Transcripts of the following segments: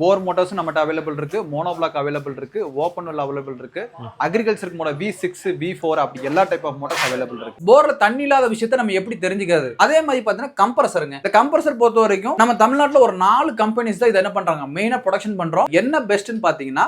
போர் Motors நம்மகிட்ட available இருக்கு, monoblock available இருக்கு, ஓப்பன் வெல் அவைலபிள் இருக்கு, அக்ரிகல்ச்சர் மோட்டார் V6 V4 அப்படி எல்லா டைப் ஆஃப் மோட்டார்ஸ் அவைலபிள் இருக்கு. போர்ல தண்ணி இல்லாத விஷயத்தை நம்ம எப்படி தெரிஞ்சுக்கிறது? அதே மாதிரி பாத்தீங்கன்னா கம்ப்ரஸருங்க. இந்த கம்ப்ரஸர் பொறுத்த வரைக்கும் நம்ம தமிழ்நாட்டுல ஒரு 4 கம்பெனிஸ் தான் இதை என்ன பண்றாங்க, மெயினா ப்ரொடக்ஷன் பண்றோம். என்ன பெஸ்ட்னு பாத்தீங்கன்னா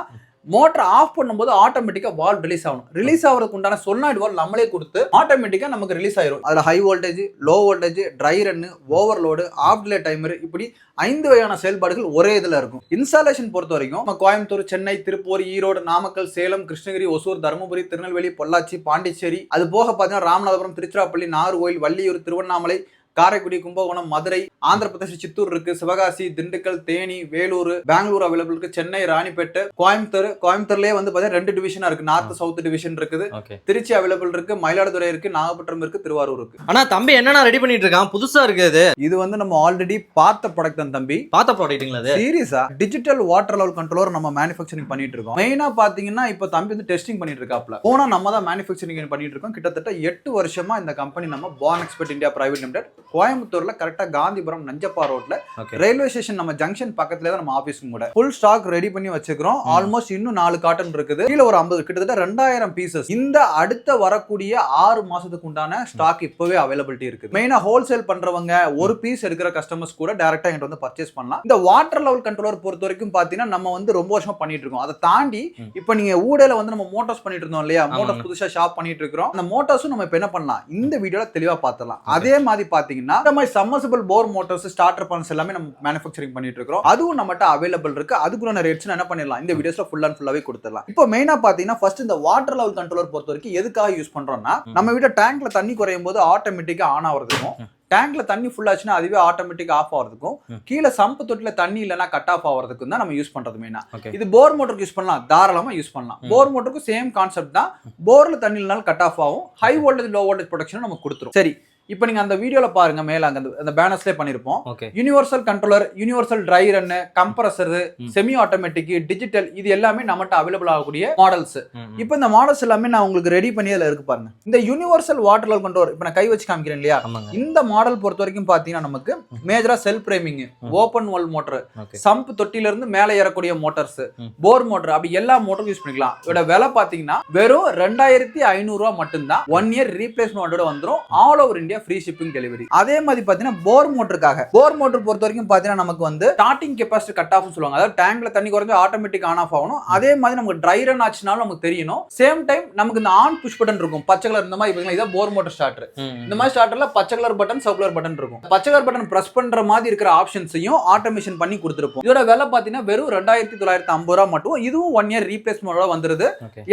மோட்டர் ஆஃப் பண்ணும்போது ஆட்டோமேட்டிக்கா வால்வ் ரிலீஸ் ஆகணும். ரிலீஸ் ஆகிறதுக்கு உண்டான சொன்னாய்டு வால்வ் நம்மளே கொடுத்து ஆட்டோமேட்டிக்கா நமக்கு ரிலீஸ் ஆயிரும். அதுல high voltage, low voltage, dry run, overload, off delay timer, இப்படி 5 வகையான செயல்பாடுகள் ஒரே இதுல இருக்கும். இன்ஸ்டாலேஷன் பொறுத்த வரைக்கும் நம்ம கோயம்புத்தூர், சென்னை, திருப்பூர், ஈரோடு, நாமக்கல், சேலம், கிருஷ்ணகிரி, ஒசூர், தருமபுரி, திருநெல்வேலி, பொள்ளாச்சி, பாண்டிச்சேரி, அது போக பாத்தீங்கன்னா ராமநாதபுரம், திருச்சிராப்பள்ளி, நாகர்கோவில், வள்ளியூர், திருவண்ணாமலை, காரைக்குடி, கும்பகோணம், மதுரை, ஆந்திர பிரதேஷ், சித்தூர் இருக்கு, சிவகாசி, திண்டுக்கல், தேனி, வேலூர், பெங்களூர் அவைலபிள் இருக்கு, சென்னை, ராணிப்பேட்டை, கோயம்புத்தூர்லயே வந்து பாத்தீங்கன்னா 2 டிவிஷனா இருக்கு. நார்த் சவுத் டிவிஷன் இருக்குது, திருச்சி அவைலபிள் இருக்கு, மயிலாடுதுறை இருக்கு, நாகப்பட்டினம் இருக்கு, திருவாரூர் இருக்கு. ஆனா தம்பி என்னன்னா ரெடி பண்ணிட்டு இருக்கான், புதுசா இருக்கு. இது வந்து நம்ம ஆல்ரெடி பார்த்த ப்ராடக்ட் தான் தம்பி. பார்த்த ப்ராடக்ட்ங்களா அது? சீரியஸா டிஜிட்டல் வாட்டர் லெவல் கண்ட்ரோலர் நம்ம மேனுஃபேக்சரிங் பண்ணிட்டு இருக்கோம். மெயினா பாத்தீங்கன்னா இப்ப தம்பி வந்து டெஸ்டிங் பண்ணிட்டு இருக்காப்ல. போனா நம்ம தான் மேனுஃபேக்சரிங் பண்ணிட்டு இருக்கோம். கிட்டத்தட்ட 8 வருஷமா இந்த கம்பெனி நம்ம பான் எக்ஸ்பர்ட் இந்தியா பிரைவேட் லிமிடெட் கோயம்புத்தூர்ல கரெக்டா காந்திபுரம் நஞ்சப்பா ரோட்ல ரயில்வே ஸ்டேஷன் நம்ம ஜங்ஷன் பக்கத்துல தான் நம்ம ஆபீஸ் கூட ஃபுல் ஸ்டாக் ரெடி பண்ணி வச்சுக்கிறோம். ஆல்மோஸ்ட் இன்னும் 4 காட்டன் இருக்குது, கீழ ஒரு 50, கிட்டத்தட்ட 2000 பீசஸ். இந்த அடுத்த வரக்கூடிய 6 மாசத்துக்கு உண்டான ஸ்டாக் இப்பவே அவைலபிலிட்டி இருக்குது. மெயினா ஹோல்சேல் பண்றவங்க ஒரு பீஸ் எடுக்கிற கஸ்டமர்ஸ் கூட டைரக்டா என்கிட்ட வந்து பர்ச்சேஸ் பண்ணலாம். இந்த வாட்டர் லெவல் கண்ட்ரோலர் பொறுத்த வரைக்கும் பாத்தீங்கன்னா நம்ம வந்து ரொம்ப வருஷமா பண்ணிட்டு இருக்கோம். அதை தாண்டி இப்ப நீங்க ஊடையில வந்து நம்ம மோட்டார்ஸ் பண்ணிட்டு இருந்தோம் இல்லையா, மோட்டார்ஸ் புதுசா ஷாப் பண்ணிட்டு இருக்கிறோம். அந்த மோட்டார்ஸும் நம்ம இப்ப என்ன பண்ணலாம், இந்த வீடியோல தெளிவா பார்த்தலாம். அதே மாதிரி பாத்தீங்கன்னா இந்த மாதிரி சம்மர்சிபிள் போர் மோட்டார்ஸ், ஸ்டார்டர் பன்ஸ் எல்லாமே நம்ம மேனுஃபேக்சரிங் பண்ணிட்டு இருக்கோம். அதுவும் நம்மகிட்ட அவைலபிள் இருக்கு. அதுக்குள்ள ரேட்ஸ் என்ன பண்ணிடலாம், இந்த வீடியோஸ்ல ஃபுல் அண்ட் ஃபுல்லாவே கொடுத்துடலாம். இப்போ மெயினா பாத்தீங்கன்னா ஃபர்ஸ்ட் இந்த வாட்டர் லெவல் கண்ட்ரோலர் பொறுத்த வரைக்கும் எதுக்காக யூஸ் பண்றோம்னா, நம்ம வீட்டு டேங்க்ல தண்ணி குறையும் போது ஆட்டோமேட்டிக்கா ஆன் ஆகிறதுக்கும், டேங்க்ல தண்ணி ஃபுல் ஆச்சுன்னா அதுவே ஆட்டோமேட்டிக் ஆஃப் ஆகிறதுக்கும், கீழே சம்பு தொட்டில தண்ணி இல்லைன்னா கட் ஆஃப் ஆகிறதுக்கும் தான் நம்ம யூஸ் பண்றது மெயினா. இது போர் மோட்டருக்கு யூஸ் பண்ணலாம், தாராளமா யூஸ் பண்ணலாம். போர் மோட்டருக்கு சேம் கான்செப்ட் தான். போர்ல தண்ணி இல்லைனாலும் கட் ஆஃப் ஆகும், high voltage low voltage production நமக்கு கொடுத்துரும். சரி, இப்போ நீங்க அந்த வீடியோல பாருங்க, மேல அந்த பேனர்ஸ்லயே பண்ணிருப்போம். Universal controller, universal try run, compressor, semi automatic, digital, இது எல்லாமே நம்மகிட்ட அவைலபிள் ஆகக்கூடிய மாடல்ஸ். இப்போ இந்த மாடல்ஸ் எல்லாமே நான் உங்களுக்கு ரெடி பண்ணி அதுல இருக்கு பாருங்க. இந்த யூனிவர்சல் வாட்டர் லெவல் கண்ட்ரோலர் இப்போ நான் கை வச்சு காமிக்கிறேன் இல்லையா, இந்த மாடல் பொறுத்த வரைக்கும் பாத்தீங்கன்னா நமக்கு மேஜரா செல்ஃப் பிரேமிங், ஓப்பன் வால் மோட்டர், சம்ப் தொட்டில இருந்து மேலே ஏறக்கூடிய மோட்டார்ஸ், போர் மோட்டர், அப்படி எல்லா மோட்டரும் யூஸ் பண்ணிக்கலாம். இதோட விலை பாத்தீங்கன்னா வெறும் 2500 ரூபாய் மட்டும்தான். 1 இயர் ரீப்ளேஸ்மெண்ட் வந்துடும். All over India free shipping delivery. அதே மாதிரி பாத்தீங்கன்னா போர் மோட்டருக்காக, போர் மோட்டர் பொறுத்த வரைக்கும் பாத்தீங்கன்னா நமக்கு வந்து ஸ்டார்டிங் கெபாசிட்டி கட் ஆஃப் சொல்லுவாங்க. அதாவது டேங்க்ல தண்ணி குறைஞ்சு ஆட்டோமேட்டிக் ஆன் ஆஃப் ஆகணும். அதே மாதிரி நமக்கு ட்ரை ரன் ஆச்சுனாலும் நமக்கு தெரியணும். சேம் டைம் நமக்கு இந்த ஆன் புஷ் பட்டன் இருக்கும், பச்சை கலர். இந்த மாதிரி இதான் போர் மோட்டர் ஸ்டார்டர். இந்த மாதிரி ஸ்டார்டர்ல பச்சை கலர் பட்டன், சிவப்பு கலர் பட்டன் இருக்கும். பச்சை கலர் பட்டன் பிரஸ் பண்ற மாதிரி இருக்கிற ஆப்ஷன்ஸையும் ஆட்டோமேஷன் பண்ணி கொடுத்துருப்போம். இதோட விலை பாத்தீங்கன்னா வெறும் 2950 ரூபாய் மட்டும். இதுவும் 1 இயர் ரீப்ளேஸ்மெண்ட் வந்துருது.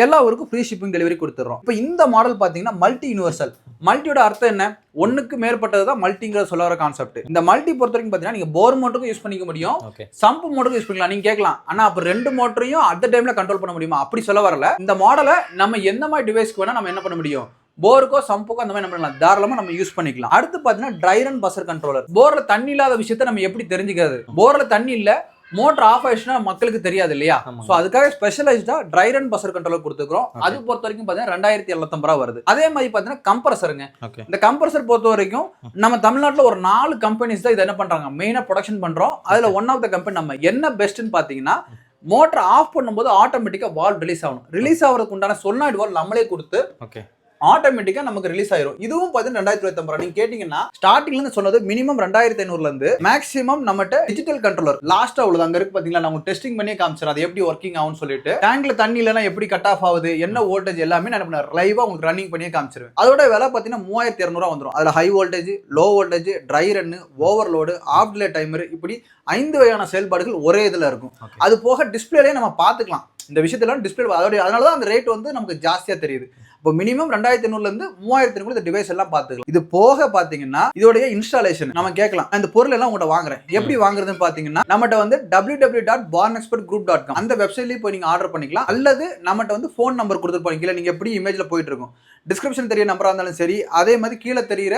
எல்லா ஊருக்கும் ஃப்ரீ ஷிப்பிங் டெலிவரி கொடுத்துறோம். இப்போ இந்த மாடல் பாத்தீங்கன்னா மல்டி யூனிவர்சல். மல்டியோட அர்த்தம் என்ன, ஒண்ணுக்கு மேற்பட்டது தான் மல்டிங்கிற சொல்ல வர கான்செப்ட். இந்த மல்டி பொறுத்த வரைக்கும் பாத்தீங்கன்னா நீங்க போர் மோட்டருக்கும் யூஸ் பண்ணிக்க முடியும், சம்ப் மோட்டருக்கும் யூஸ் பண்ணிக்கலாம். நீங்க கேட்கலாம், ஆனா அப்ப 2 மோட்டரையும் அட் த டைம்ல கண்ட்ரோல் பண்ண முடியுமா? அப்படி சொல்ல வரல. இந்த மாடலை நம்ம எந்த மாதிரி டிவைஸ்க்கு வேணா நம்ம என்ன பண்ண முடியும், போருக்கோ சம்புக்கோ அந்த மாதிரி நம்ம பண்ணலாம், தாராளமா நம்ம யூஸ் பண்ணிக்கலாம். அடுத்து பாத்தீங்கன்னா ட்ரை ரன் பஸர் கண்ட்ரோலர். போர்ல தண்ணி இல்லாத விஷயத்தை நம்ம எப்படி தெரிஞ்சுக்கிறது? போர்ல தண்ணி இல்ல, மோட்டர் ஆஃப் ஆயிடுச்சுன்னா மக்களுக்கு தெரியாது இல்லையா, சோ அதுக்காக ஸ்பெஷலைஸ்டா ட்ரை ரன் பஸர் கண்ட்ரோலர் கொடுத்துக்கிறோம். அது பொறுத்த வரைக்கும் பாத்தீங்கன்னா 2750 ரூபாய் வருது. அதே மாதிரி பாத்தீங்கன்னா கம்ப்ரஸருங்க. இந்த கம்ப்ரஸர் பொறுத்த வரைக்கும் நம்ம தமிழ்நாட்டுல ஒரு 4 கம்பெனிஸ் தான் இதை என்ன பண்றாங்க, மெயினா ப்ரொடக்ஷன் பண்றோம். அதுல ஒன் ஆஃப் த கம்பெனி நம்ம என்ன பெஸ்ட்னு பாத்தீங்கன்னா, மோட்டர் ஆஃப் பண்ணும்போது ஆட்டோமேட்டிக்கா வால்வ் ரிலீஸ் ஆகணும். ரிலீஸ் ஆகிறதுக்கு உண்டான சொன்னாய்டு வால்வ் நம்மளே கொடுத்து ஆட்டோமேட்டிக்கா நமக்கு ரிலீஸ் ஆயிரும். இதுவும் பாத்தீங்கன்னா 2950 ரூபாய். நீங்க கேட்டீங்கன்னா ஸ்டார்டிங்ல இருந்து சொன்னது மினிமம் 2500 இருந்து மேக்ஸிமம் நம்மட்ட டிஜிட்டல் கண்ட்ரோலர் லாஸ்டா உள்ளது அங்க இருக்கு பாத்தீங்களா, நான் டெஸ்டிங் பண்ணி காமிச்சேன் அது எப்படி ஒர்க்கிங் ஆகும்னு சொல்லிட்டு. டேங்க்ல தண்ணி இல்லனா எப்படி கட் ஆஃப் ஆகுது, என்ன வோல்டேஜ் எல்லாமே நான் லைவா உங்களுக்கு ரன்னிங் பண்ணி காமிச்சிருவேன். அதோட விலை பாத்தீங்கன்னா 3200 ரூபாய் வந்துரும். அதுல high voltage, low voltage, dry run, overload, off delay timer, இப்படி 5 வகையான செயல்பாடுகள் ஒரே இதுல இருக்கும். அது போக டிஸ்பிளேலயே நம்ம பாத்துக்கலாம் இந்த விஷயத்துல. டிஸ்பிளே அதனாலதான் அந்த ரேட் வந்து நமக்கு ஜாஸ்தியா தெரியுது. இப்போ மினிமம் 2500 இருந்து 3500 இந்த டிவைஸ் எல்லாம் பாத்துக்கலாம். இது போக பாத்தீங்கன்னா இதோடைய இன்ஸ்டாலேஷன் நம்ம கேட்கலாம், இந்த பொருள் எல்லாம் உங்கள்கிட்ட வாங்குறேன், எப்படி வாங்குறதுன்னு பாத்தீங்கன்னா நம்மகிட்ட வந்து www.barnexpertgroup.com அந்த வெப்சைட்லயே போய் நீங்க ஆர்டர் பண்ணிக்கலாம். அல்லது நம்மகிட்ட வந்து போன் நம்பர் கொடுத்துருப்பாங்க, நீங்க எப்படி இமேஜ்ல போயிட்டு இருக்கும், டிஸ்கிரிப்ஷன் தெரிய நம்பரா இருந்தாலும் சரி, அதே மாதிரி கீழே தெரியுற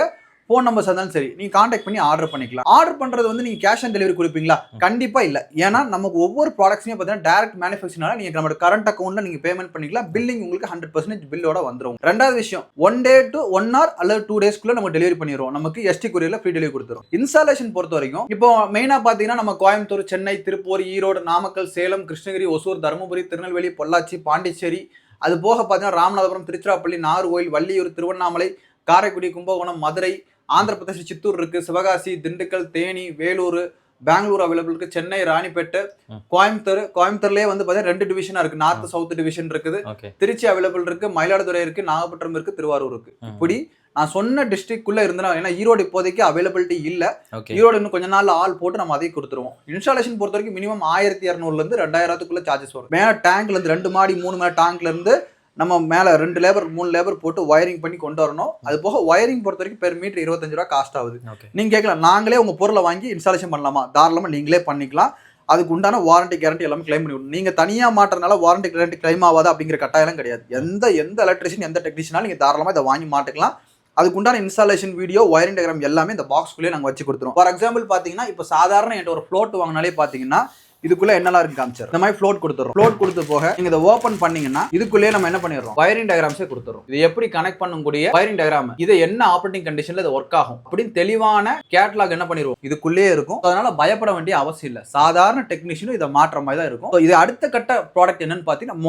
ஃபோன் நம்பர்ஸ் இருந்தாலும் சரி நீங்க கான்டாக்ட் பண்ணி ஆர்டர் பண்ணிக்கலாம். ஆர்டர் பண்றது வந்து நீங்க கேஷ் ஆன் டெலிவரி கொடுப்பீங்களா? கண்டிப்பா இல்ல. ஏன்னா நமக்கு ஒவ்வொரு ப்ராடக்ட்ஸையும் பார்த்தீங்கன்னா டைரக்ட் மேனுஃபேக்சரிங்னால நீங்க நம்ம கரண்ட் அக்கௌண்ட்ல நீங்க பேமெண்ட் பண்ணிக்கலாம். பில்லிங் உங்களுக்கு 100% பில்லோட வந்துரும். ரெண்டாவது விஷயம் 1 day to 1 hour அல்லது 2 daysக்குள்ள நம்ம டெலிவரி பண்ணிடுவோம். நமக்கு ST courierல ஃப்ரீ டெலிவரி கொடுத்துரும். இன்ஸ்டாலேஷன் பொறுத்த வரைக்கும் இப்போ மெயினா பாத்தீங்கன்னா நம்ம கோயம்புத்தூர், சென்னை, திருப்பூர், ஈரோடு, நாமக்கல், சேலம், கிருஷ்ணகிரி, ஒசூர், தருமபுரி, திருநெல்வேலி, பொள்ளாச்சி, பாண்டிச்சேரி, அது போக பாத்தீங்கன்னா ராமநாதபுரம், திருச்சிராப்பள்ளி, நாகர்கோயில், வள்ளியூர், திருவண்ணாமலை, காரைக்குடி, கும்பகோணம், மதுரை, ஆந்திர பிரதேஷ், சித்தூர் இருக்கு, சிவகாசி, திண்டுக்கல், தேனி, வேலூர், பெங்களூர் அவைலபிள் இருக்கு, சென்னை, ராணிப்பேட்டை, கோயம்புத்தூர்லயே வந்து பாத்தீங்கன்னா 2 டிவிஷனா இருக்கு. நார்த் சவுத் டிவிஷன் இருக்குது, திருச்சி அவைலபிள் இருக்கு, மயிலாடுதுறை இருக்கு, நாகப்பட்டினம் இருக்கு, திருவாரூர் இருக்கு. இப்படி நான் சொன்ன டிஸ்ட்ரிக்ட்குள்ள இருந்தா, ஏன்னா ஈரோடு இப்போதைக்கு அவைலபிலிட்டி இல்ல. ஈரோடு இன்னும் கொஞ்ச நாள் ஆள் போட்டு நம்ம அதை கொடுத்துருவோம். இன்ஸ்டாலேஷன் பொறுத்த வரைக்கும் மினிமம் 1200 இருந்து 2000 சார்ஜஸ் வரும். மேல டேங்க்ல இருந்து 2 மாடி 3 மேல டேங்க்ல இருந்து நம்ம மேல 2 லேபர் 3 லேபர் போட்டு வயரிங் பண்ணி கொண்டு வரணும். அது போக வயரிங் பொறுத்த வரைக்கும் பெர் மீட்டர் 25 ரூபா காஸ்ட் ஆகுது. நீங்க கேட்கலாம் நாங்களே உங்க பொருளை வாங்கி இன்ஸ்டாலேஷன் பண்ணலாமா? தாராளமா நீங்களே பண்ணிக்கலாம். அதுக்கு உண்டான வாரண்டி கேரண்டி எல்லாமே கிளைம் பண்ணி விடணும். நீங்க தனியா மாட்டுறதுனால வாரண்டி கேரண்டி கிளைம் ஆகாது அப்படிங்கிற கட்டாயம் கிடையாது. எந்த எலக்ட்ரிஷியன் எந்த டெக்னீஷியனாலும் நீங்க தாராளமா இதை வாங்கி மாட்டுக்கலாம். அதுக்கு உண்டான இன்ஸ்டாலேஷன் வீடியோ, வயரிங் டயக்ராம் எல்லாமே இந்த பாக்ஸ்க்குள்ளே நாங்கள் வச்சு கொடுத்துருவோம். ஃபார் எக்ஸாம்பிள் பார்த்தீங்கன்னா இப்போ சாதாரண என்கிட்ட ஒரு ஃப்ளோட் வாங்கினாலே பார்த்தீங்கன்னா இதுக்குள்ள என்னெல்லாம் இருக்கு காமிச்சார். இந்த மாதிரி ஃப்ளோட் கொடுத்துறோம். ஃப்ளோட் கொடுத்து போக நீங்க இதை ஓபன் பண்ணீங்கன்னா இதுக்குள்ளே நம்ம என்ன பண்ணிடுறோம், வயரிங் டயக்ராம்ஸே கொடுத்துறோம். இது எப்படி கனெக்ட் பண்ணக்கூடிய வயரிங் டயக்ராம், இது என்ன ஆப்பரேட்டிங் கண்டிஷன்ல இது ஒர்க் ஆகும் அப்படின்னு தெளிவான கேட்லாக் என்ன பண்ணிடுவோம் இதுக்குள்ளே இருக்கும். அதனால பயப்பட வேண்டிய அவசியம் இல்லை. சாதாரண டெக்னீஷியனும் இதை மாற்ற மாதிரி தான் இருக்கும். இது அடுத்த கட்ட ப்ராடக்ட் என்னன்னு பார்த்தீங்கன்னா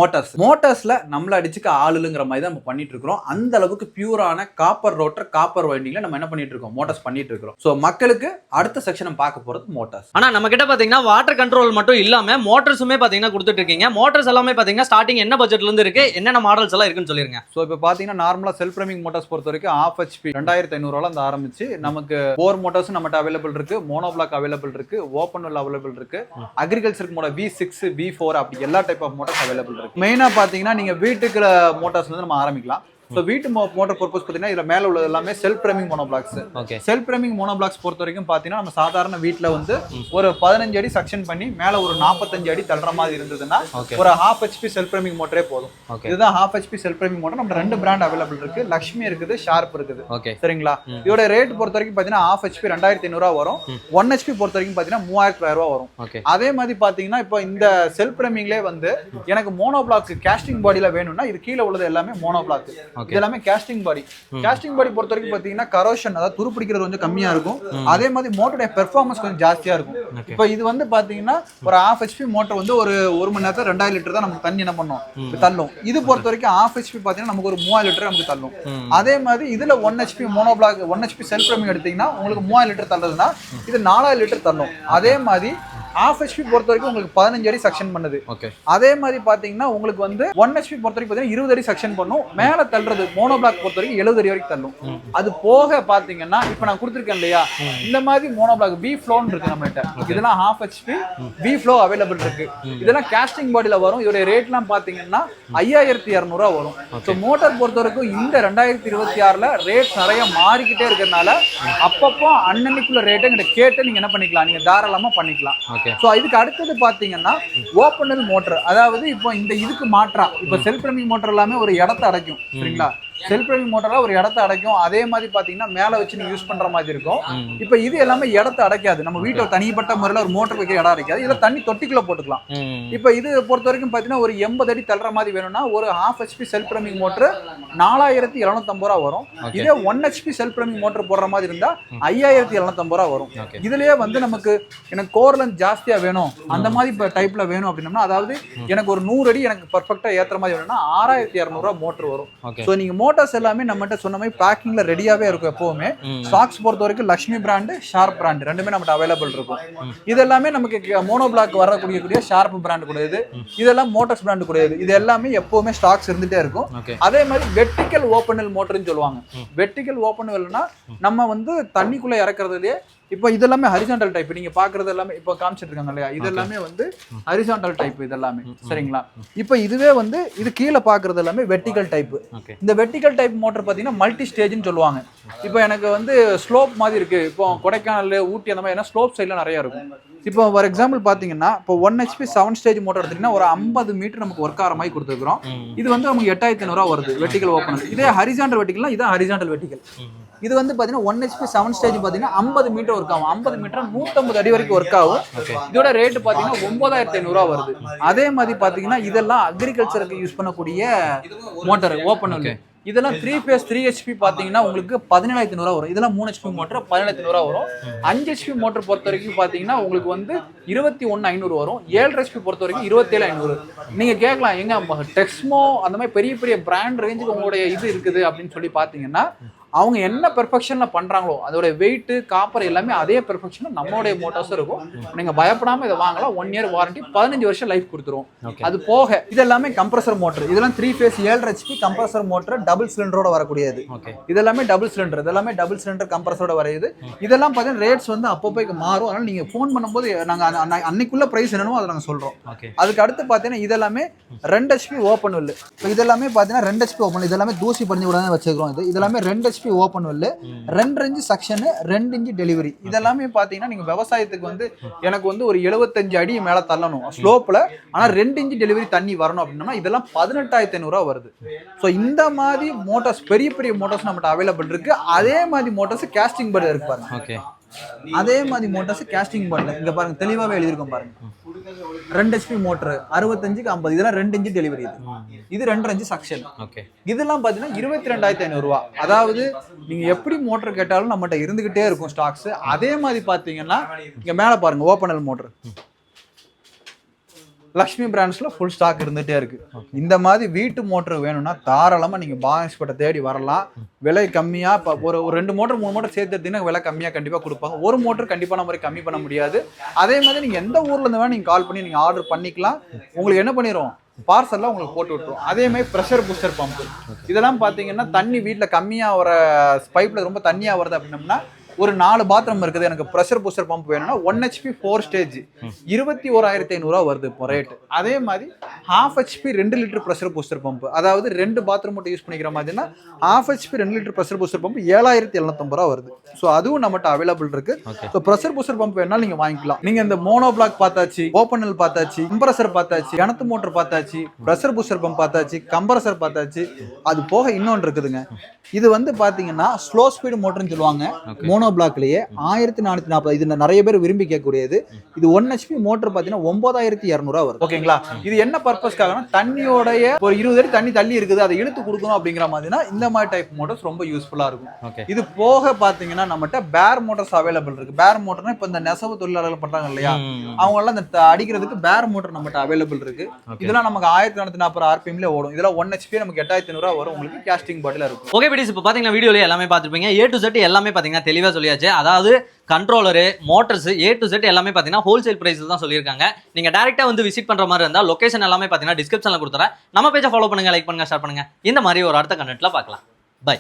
மோட்டார்ஸ்ல நம்மள அடிச்சுக்க ஆளுங்கிற மாதிரி தான் நம்ம பண்ணிட்டு இருக்கிறோம். அந்த அளவுக்கு பியூரான காப்பர் ரோட்டர், காப்பர் வைண்டிங்ல நம்ம என்ன பண்ணிட்டு இருக்கோம், மோட்டார்ஸ் பண்ணிட்டு இருக்கிறோம். ஸோ மக்களுக்கு அடுத்த செக்ஷன் பார்க்க போறது மோட்டார்ஸ். ஆனா நம்ம கிட்ட பாத்தீங்கன்னா வாட்டர் கண்ட்ரோல் மட்டும் இல்லாம மோட்டர்ஸுமே பாத்தீங்கன்னா கொடுத்துட்டு இருக்கீங்க. மோட்டர்ஸ் எல்லாமே பாத்தீங்கன்னா ஸ்டார்டிங் என்ன பட்ஜெட்ல இருந்து இருக்கு, என்னென்ன மாடல்ஸ் எல்லாம் இருக்குன்னு சொல்லிருங்க. சோ இப்போ பாத்தீங்கன்னா நார்மலா செல்ஃப் ரன்னிங் மோட்டார்ஸ் பொறுத்த வரைக்கும் 1/2 HP 2500 ரூபாயில இருந்து ஆரம்பிச்சு நமக்கு போர் மோட்டார்ஸ் நம்மகிட்ட அவைலபிள் இருக்கு, மோனோபிளாக் அவைலபிள் இருக்கு, ஓப்பன் வெல் அவைலபிள் இருக்கு, அக்ரிகல்ச்சருக்கு மோட்டார் V6 V4 அப்படி எல்லா டைப் ஆஃப் மோட்டார்ஸ் அவைலபிள் இருக்கு. மெயினா பாத்தீங்கன்னா நீங்க வீட்டுக்கு மோட்டார்ஸ்ல இருந்து நம்ம ஆரம்பிக்கலாம். ஸோ வீட்டு மோட்டர் பர்பஸ் பார்த்தீங்கன்னா இதில் மேலே உள்ளது எல்லாமே self running monoblocks. Self running monoblocks பொறுத்த வரைக்கும் பார்த்தீங்கன்னா நம்ம சாதாரண வீட்டில் வந்து ஒரு 15 அடி சக்ஷன் பண்ணி மேலே ஒரு 45 அடி தள்ளுற மாதிரி இருந்ததுன்னா ஒரு 1/2 HP செல்ஃப் ரன்னிங் மோட்டரே போதும். இதுதான் 1/2 HP செல்ஃப் ரன்னிங் மோட்டர். நம்ம 2 பிராண்ட் அவைலபிள் இருக்கு, லக்ஷ்மி இருக்குது, ஷார்ப் இருக்குது. சரிங்களா? இதோட ரேட் பொறுத்த வரைக்கும் பார்த்தீங்கன்னா 1/2 HP 2500 ரூபா வரும். 1 HP பொறுத்த வரைக்கும் பார்த்தீங்கன்னா 3000 ரூபா வரும். அதே மாதிரி பார்த்தீங்கன்னா இப்போ இந்த செல்ஃப் ரன்னிங்லேயே வந்து எனக்கு மோனோபிளாக் கேஸ்டிங் பாடியில வேணும்னா இது கீழே உள்ளது எல்லாமே மோனோபிளாக். இது எல்லாமே கேஸ்டிங் பாடி. கேஸ்டிங் பாடி பொறுத்த வரைக்கும் பாத்தீங்கன்னா கரோஷன், அதாவது துருப்பிடிக்கிறது கொஞ்சம் கம்மியா இருக்கும். அதே மாதிரி மோட்டருடைய பெர்ஃபார்மன்ஸ் கொஞ்சம் ஜாஸ்தியா இருக்கும். இப்போ இது வந்து பாத்தீங்கன்னா ஒரு 1/2 HP மோட்டர் வந்து ஒரு 1 மணி நேரத்துல 2000 லிட்டர் தான் நமக்கு தண்ணி என்ன பண்ணும் தள்ளும். இது பொறுத்த வரைக்கும் 1/2 HP பாத்தீங்கன்னா நமக்கு ஒரு 3000 லிட்டர் நமக்கு தள்ளும். அதே மாதிரி இதுல 1 HP monoblock 1 HP self running எடுத்தீங்கன்னா உங்களுக்கு 3000 லிட்டர் தள்ளுதுன்னா இது 4000 லிட்டர் தள்ளும். அதே மாதிரி 1/2 HP பொறுத்த வரைக்கும் உங்களுக்கு 15 அடி செக்ஷன் பண்ணுது. அதே மாதிரி பாத்தீங்கன்னா உங்களுக்கு வந்து 1 HP பொறுத்த வரைக்கும் பாத்தீங்கன்னா 20 அடி செக்ஷன் பண்ணும். மேல தள்ளுறது மோனோபிளாக் பொறுத்த வரைக்கும் 70 அடி வரைக்கும் தள்ளும். அது போக பாத்தீங்கன்னா இப்ப நான் கொடுத்துருக்கேன் இல்லையா, இந்த மாதிரி மோனோபிளாக் B flow இருக்கு நம்மகிட்ட. இதெல்லாம் 1/2 HP B flow அவைலபிள் இருக்கு. இதெல்லாம் கேஸ்டிங் பாடியில வரும். இதோட ரேட்லாம் பாத்தீங்கன்னா 5200 ரூபா வரும். ஸோ மோட்டார் பொறுத்த வரைக்கும் இந்த 2026ல ரேட் நிறைய மாறிக்கிட்டே இருக்கிறதுனால அப்பப்போ அன்னன்னைக்குள்ள ரேட்டை எங்கிட்ட கேட்டு நீங்க என்ன பண்ணிக்கலாம், நீங்க தாராளமா பண்ணிக்கலாம். சோ இதுக்கு அடுத்தது பாத்தீங்கன்னா ஓப்பன் மோட்டர். அதாவது இப்போ இந்த இதுக்கு மாற்றா இப்போ செல்ஃப் ரன்னிங் மோட்டர் எல்லாமே ஒரு இடத்தை அடைக்கும். சரிங்களா? செல்ஃப் ரன்னிங் மோட்டர்ல ஒரு இடத்தை அடைக்கும். அதே மாதிரி பாத்தீங்கன்னா மேல வச்சு நீங்க யூஸ் பண்ற மாதிரி இருக்கும். இப்போ இது எல்லாமே இடத்தை அடைக்காது. நம்ம வீட்டுல தனிப்பட்ட முறையில ஒரு மோட்டர் வைக்க இடம் அடைக்காது. இதுல தண்ணி தொட்டிக்குள்ள போட்டுக்கலாம். இப்போ இது பொறுத்த வரைக்கும் பாத்தீங்கன்னா ஒரு 80 அடி தள்ளுற மாதிரி வேணும்னா ஒரு 1/2 HP செல்ஃப் ரன்னிங் மோட்டர் 4750 ரூபா வரும். இதே 1 HP செல்ஃப் ரன்னிங் மோட்டர் போடுற மாதிரி இருந்தா 5750 ரூபா வரும். இதுலயே வந்து நமக்கு எனக்கு கோர் லென்த் ஜாஸ்தியா வேணும் அந்த மாதிரி டைப்ல வேணும் அப்படின்னா, அதாவது எனக்கு ஒரு 100 அடி எனக்கு பர்ஃபெக்ட்டா ஏத்துற மாதிரி வேணும்னா 6200 ரூபா மோட்டர் வரும். சோ நீங்க மோட்டார்ஸ் எல்லாமே நம்மகிட்ட சொன்ன மாதிரி பேக்கிங்ல ரெடியாவே இருக்கும். எப்பவுமே ஸ்டாக்ஸ் பொறுத்த வரைக்கும் லக்ஷ்மி பிராண்ட், ஷார்ப் பிராண்ட் ரெண்டுமே நம்மகிட்ட அவைலபிள் இருக்கும். இது எல்லாமே நமக்கு மோனோபிளாக் வரக்கூடிய ஷார்ப் பிராண்ட் கூடியது, இதெல்லாம் மோட்டார்ஸ் பிராண்ட் கூடியது. இது எல்லாமே எப்பவுமே ஸ்டாக்ஸ் இருந்துட்டே இருக்கும். அதே மாதிரி வெர்டிகல் ஓப்பன் வெல் மோட்டர்னு சொல்லுவாங்க. வெர்டிகல் ஓப்பன் வெல்னா நம்ம வந்து தண்ணிக்குள்ள இறக்குறதுலயே இப்போ இதெல்லாமே ஹரிசாண்டல் டைப். நீங்க பாக்குறது எல்லாமே இப்போ காமிச்சிட்டு இருக்காங்க இல்லையா, இது எல்லாமே வந்து ஹரிசாண்டல் டைப். இது எல்லாமே சரிங்களா? இப்போ இதுவே வந்து இது கீழே பாக்குறது எல்லாமே வெர்டிகல் டைப். இந்த வெர்டிகல் டைப் மோட்டர் பாத்தீங்கன்னா மல்டி ஸ்டேஜ்னு சொல்லுவாங்க. இப்போ எனக்கு வந்து ஸ்லோப் மாதிரி இருக்கு. இப்போ கொடைக்கானல், ஊட்டி அந்த மாதிரி ஸ்லோப் சைட்ல நிறைய இருக்கும். இப்போ ஃபார் எக்ஸாம்பிள் பாத்தீங்கன்னா இப்போ 1 HP 7 ஸ்டேஜ் மோட்டர் எடுத்தீங்கன்னா ஒரு 50 மீட்டர் நமக்கு ஒர்க் ஆகிற மாதிரி கொடுத்துருக்கோம். இது வந்து நமக்கு 8500 ரூபா வருது வெர்டிகல் ஓப்பன். இதே ஹரிசாண்டல் வெர்டிகல்னா இதான் ஹரிசாண்டல் வெர்டிகல். இது வந்து பாத்தீங்கன்னா 1 HP 7 ஸ்டேஜ் பாத்தீங்கன்னா 50 மீட்டர் ஒர்க் ஆகும். 50 மீட்டர் 150 அடி வரைக்கும் ஒர்க் ஆகும். இதோட ரேட் பாத்தீங்கன்னா 9500 ரூபா வருது. அதே மாதிரி பாத்தீங்கன்னா இதெல்லாம் அக்ரிகல்ச்சருக்கு யூஸ் பண்ணக்கூடிய மோட்டார் ஓப்பன் இல்லை. இதெல்லாம் 3 phase 3 HP பாத்தீங்கன்னா உங்களுக்கு 17500 ரூபா வரும். இதெல்லாம் 3 HP மோட்டர் 17500 ரூபா வரும். 5 HP மோட்டர் பொறுத்த வரைக்கும் பாத்தீங்கன்னா உங்களுக்கு வந்து 21500 வரும். 7 HP பொறுத்த வரைக்கும் 27500. நீங்க கேட்கலாம் எங்க டெக்ஸ்மோ அந்த மாதிரி பெரிய பெரிய பிராண்ட் ரேஞ்சுக்கு உங்களுடைய இது இருக்குது அப்படின்னு சொல்லி பாத்தீங்கன்னா அவங்க என்ன பெர்ஃபெக்ஷன்ல பண்றாங்களோ அதோட வெயிட் காப்பர் எல்லாமே அதே பெர்ஃபெக்ஷன் நம்மளுடைய மோட்டார்ஸ் இருக்கும். நீங்க பயப்படாம இதை வாங்கலாம். 1 year வாரண்டி 15 வருஷம் லைஃப் கொடுத்துரும். அது போக இது எல்லாமே கம்ப்ரஸர் மோட்டர். இதெல்லாம் 3 phase 7 HP compressor motor double சிலிண்டரோட வரக்கூடியது. இதெல்லாமே டபுள் சிலிண்டர். இதெல்லாமே டபுள் சிலிண்டர் கம்ப்ரஸரோட வரையுது. இதெல்லாம் பார்த்தீங்கன்னா ரேட்ஸ் வந்து அப்பப்போ மாறும். அதனால நீங்க ஃபோன் பண்ணும்போது நாங்க அன்னைக்குள்ள பிரைஸ் என்னமோ அதை நாங்க சொல்றோம். அதுக்கு அடுத்து பார்த்தீங்கன்னா இதெல்லாமே 2 HP ஓப்பன் வெல். இதெல்லாமே பார்த்தீங்கன்னா 2 HP ஓப்பன். இதெல்லாமே தூசி பண்ணி விடாம வச்சுக்கிறோம். இதெல்லாமே 2 HP open well, 2 inch section, 2 inch delivery. இதெல்லாமே பாத்தீங்கன்னா நீங்க விவசாயத்துக்கு வந்து எனக்கு வந்து ஒரு 75 அடி மேல தள்ளணும் ஸ்லோப்ல, ஆனா 2 inch டெலிவரி தண்ணி வரணும் அப்படின்னா இதெல்லாம் 18500 ரூபா வருது. ஸோ இந்த மாதிரி மோட்டார்ஸ் பெரிய பெரிய மோட்டார்ஸ் நம்மகிட்ட அவைலபிள் இருக்கு. அதே மாதிரி மோட்டார்ஸ் கேஸ்டிங் பர்ட் இருக்கு பாருங்க. அதே மாதிரி மோட்டார்ஸ் கேஸ்டிங் பர்ட்ல இங்க பாருங்க தெளிவாவே எழுதிருக்கோம் பாருங்க. 2 HP மோட்டர் 65க்கு 50. இதெல்லாம் 2 inch டெலிவரி. இது 2.5 inch செக்ஷன். இதெல்லாம் பாத்தீங்கன்னா 22500 ரூபா. அதாவது நீங்க எப்படி மோட்டர் கேட்டாலும் நம்மகிட்ட இருந்துகிட்டே இருக்கும் ஸ்டாக்ஸ். அதே மாதிரி பாத்தீங்கன்னா இங்க மேல பாருங்க ஓப்பனல் மோட்டர் லக்ஷ்மி பிராண்ட்ஸ்ல ஃபுல் ஸ்டாக் இருந்துட்டே இருக்கு. இந்த மாதிரி வீட்டு மோட்டர் வேணும்னா தாராளமா நீங்க பான் எக்ஸ்பர்ட்டை தேடி வரலாம். விலை கம்மியா ஒரு 2 மோட்டர் 3 மோட்டர் சேர்த்து எடுத்தீங்கன்னா விலை கம்மியா கண்டிப்பா கொடுப்பாங்க. ஒரு மோட்டர் கண்டிப்பா நம்ம கம்மி பண்ண முடியாது. அதே மாதிரி நீங்க எந்த ஊர்ல இருந்து வேணா நீங்க கால் பண்ணி நீங்க ஆர்டர் பண்ணிக்கலாம். உங்களுக்கு என்ன பண்ணிரும் பார்சல்ல உங்களுக்கு போட்டு விட்டுரும். அதே மாதிரி ப்ரெஷர் பூஸ்டர் பம்ப். இதெல்லாம் பாத்தீங்கன்னா தண்ணி வீட்டுல கம்மியா வர பைப்ல ரொம்ப தண்ணியா வருது அப்படின்னம்னா ஒரு 4 பாத்ரூம் இருக்குது, எனக்கு ப்ரெஷர் பூஸ்டர் பம்ப் வேணும்னா 1 HP 4 ஸ்டேஜ் 21500 ரூபா வருது இப்போ ரேட். அதே மாதிரி 1/2 HP 2 litre pressure booster pump, அதாவது 2 பாத்ரூம் மட்டும் யூஸ் பண்ணிக்கிற மாதிரினா 1/2 HP 2 litre pressure booster pump 7750 ரூபா வருது. ஸோ அதுவும் நம்மகிட்ட அவைலபிள் இருக்கு. ஸோ ப்ரெஷர் பூஸ்டர் பம்ப் வேணாலும் நீங்க வாங்கிக்கலாம். நீங்க இந்த மோனோ பிளாக் பார்த்தாச்சு, ஓப்பனல் பார்த்தாச்சு, கம்ப்ரஸர் பார்த்தாச்சு, கிணத்து மோட்டர் பார்த்தாச்சு, ப்ரெஷர் பூஸ்டர் பம்ப் பார்த்தாச்சு, கம்ப்ரஸர் பார்த்தாச்சு. அது போக இன்னொன்று இருக்குதுங்க. இது வந்து பாத்தீங்கன்னா ஸ்லோ ஸ்பீடு மோட்டர்னு சொல்லுவாங்க. மோனோ பிளாக்லயே 1440. இது நிறைய பேர் விரும்பி கேட்கக்கூடியது. இது 1 HP மோட்டர் பாத்தீங்கன்னா 9200 ரூபா வருது. ஓகேங்களா? இது என்ன பர்பஸ்க்காகனா தண்ணியோடைய ஒரு 20 அடி தண்ணி தள்ளி இருக்குது அதை இழுத்து கொடுக்கணும் அப்படிங்கிற மாதிரினா இந்த மாதிரி டைப் மோட்டர்ஸ் ரொம்ப யூஸ்ஃபுல்லா இருக்கும். இது போக பாத்தீங்கன்னா நம்மகிட்ட பேர் மோட்டர்ஸ் அவைலபிள் இருக்கு. பேர் மோட்டர்னா இப்ப இந்த நெசவு தொழிலாளர்கள் பண்றாங்க இல்லையா, அவங்க எல்லாம் இந்த அடிக்கிறதுக்கு பேர் மோட்டர் நம்மகிட்ட அவைலபிள் இருக்கு. இதெல்லாம் நமக்கு 1440 RPMல ஓடும். இதெல்லாம் 1 HP நமக்கு 8500 ரூபா வரும். உங்களுக்கு கேஸ்டிங் பாட்டில் இருக்கும். ஓகே பிடிஸ், இப்போ பாத்தீங்கன்னா வீடியோல எல்லாமே பார்த்துருப்பீங்க. A to Z எல்லாமே பாத்தீங்கன்னா தெளிவா சொல்லியாச்சு. அதாவது controller, motors A to Z எல்லாமே பாத்தீங்கன்னா ஹோல்சேல் பிரைஸ்ல தான் சொல்லியிருக்காங்க. நீங்க டைரக்டா வந்து விசிட் பண்ற மாதிரி இருந்தா லொகேஷன் எல்லாமே பாத்தீங்கன்னா டிஸ்கிரிப்ஷன்ல கொடுத்துறேன். நம்ம பேஜை ஃபாலோ பண்ணுங்க, லைக் பண்ணுங்க, ஷேர் பண்ணுங்க. இந்த மாதிரி ஒரு அடுத்த கண்டென்ட்ல பார்க்கலாம். பை.